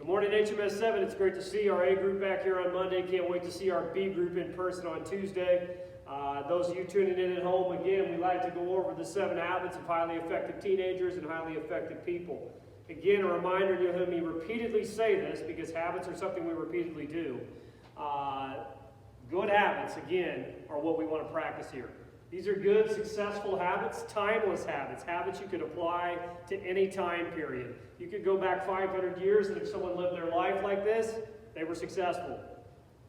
Good morning, HMS 7. It's great to see our A group back here on Monday. Can't wait to see our B group in person on Tuesday. Those of you tuning in at home, again, we like to go over the 7 habits of highly effective teenagers and highly effective people. Again, a reminder, you'll hear me repeatedly say this because habits are something we repeatedly do. Good habits, again, are what we want to practice here. These are good, successful habits, timeless habits, habits you could apply to any time period. You could go back 500 years, and if someone lived their life like this, they were successful.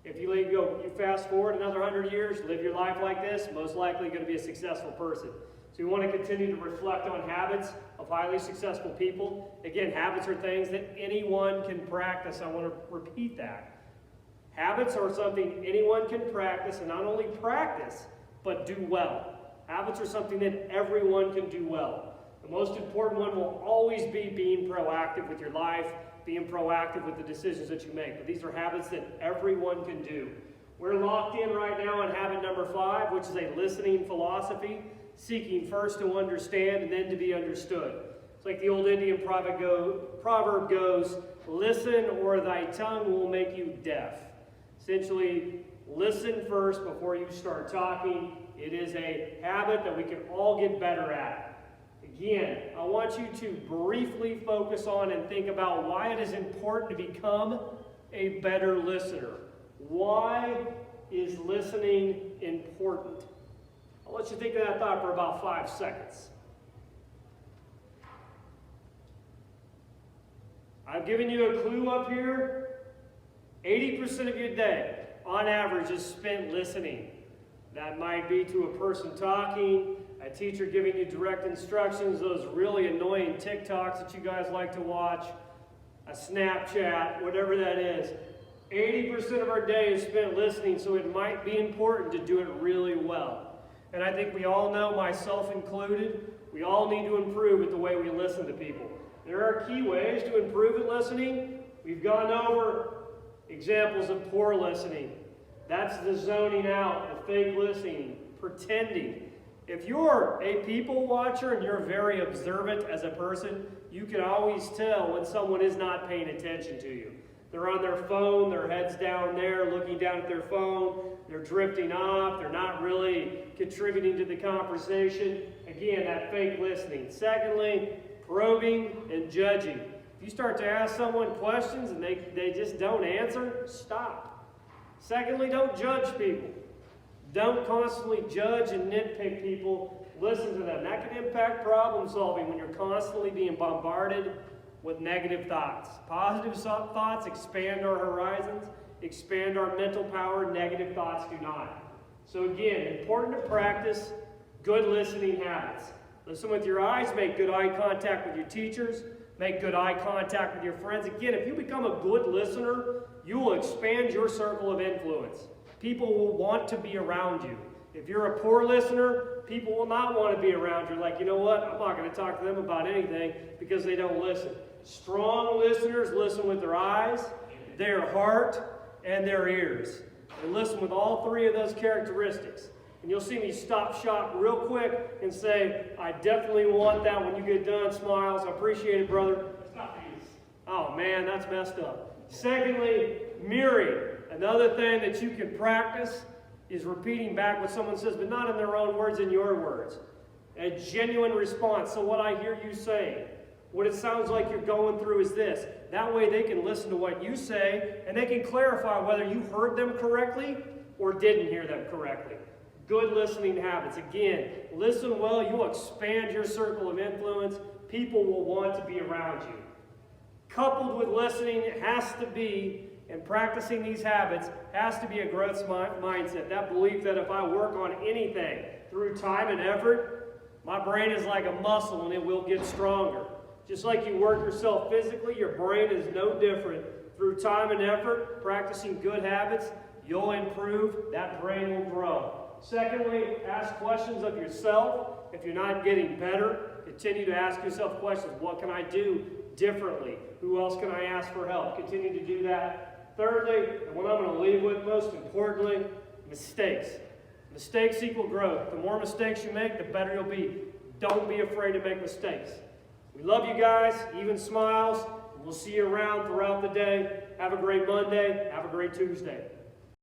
If you fast forward another 100 years, live your life like this, most likely going to be a successful person. So you want to continue to reflect on habits of highly successful people. Again, habits are things that anyone can practice. I want to repeat that. Habits are something anyone can practice, and not only practice, but do well. Habits are something that everyone can do well. The most important one will always be being proactive with your life, being proactive with the decisions that you make. But these are habits that everyone can do. We're locked in right now on habit number 5, which is a listening philosophy, seeking first to understand and then to be understood. It's like the old Indian proverb goes, listen or thy tongue will make you deaf. Essentially, listen first before you start talking. It is a habit that we can all get better at. Again, I want you to briefly focus on and think about why it is important to become a better listener. Why is listening important? I'll let you think of that thought for about 5 seconds. I've given you a clue up here. 80% of your day, on average, is spent listening. That might be to a person talking, a teacher giving you direct instructions, those really annoying TikToks that you guys like to watch, a Snapchat, whatever that is. 80% of our day is spent listening, so it might be important to do it really well. And I think we all know, myself included, we all need to improve at the way we listen to people. There are key ways to improve at listening. We've gone over examples of poor listening. That's the zoning out, the fake listening, pretending. If you're a people watcher and you're very observant as a person, you can always tell when someone is not paying attention to you. They're on their phone, their head's down there, looking down at their phone, they're drifting off, they're not really contributing to the conversation. Again, that fake listening. Secondly, probing and judging. If you start to ask someone questions and they just don't answer, stop. Secondly, don't judge people. Don't constantly judge and nitpick people. Listen to them. That can impact problem solving when you're constantly being bombarded with negative thoughts. Positive thoughts expand our horizons, expand our mental power. Negative thoughts do not. So again, important to practice good listening habits. Listen with your eyes. Make good eye contact with your teachers. Make good eye contact with your friends. Again, if you become a good listener, you will expand your circle of influence. People will want to be around you. If you're a poor listener, people will not want to be around you. Like, you know what? I'm not going to talk to them about anything because they don't listen. Strong listeners listen with their eyes, their heart, and their ears. And listen with all 3 of those characteristics. And you'll see me stop shop real quick and say, I definitely want that when you get done. Smiles. I appreciate it, brother. That's not these. Oh, man, that's messed up. Secondly, mirroring. Another thing that you can practice is repeating back what someone says, but not in their own words, in your words. A genuine response. So what I hear you saying, what it sounds like you're going through is this. That way they can listen to what you say, and they can clarify whether you heard them correctly or didn't hear them correctly. Good listening habits. Again, listen well, you'll expand your circle of influence. People will want to be around you. Coupled with listening, it has to be, and practicing these habits, has to be a growth mindset. That belief that if I work on anything through time and effort, my brain is like a muscle and it will get stronger. Just like you work yourself physically, your brain is no different. Through time and effort, practicing good habits, you'll improve, that brain will grow. Secondly, ask questions of yourself. If you're not getting better, continue to ask yourself questions. What can I do differently? Who else can I ask for help? Continue to do that. Thirdly, and what I'm going to leave with most importantly, mistakes. Mistakes equal growth. The more mistakes you make, the better you'll be. Don't be afraid to make mistakes. We love you guys. Even smiles. We'll see you around throughout the day. Have a great Monday. Have a great Tuesday.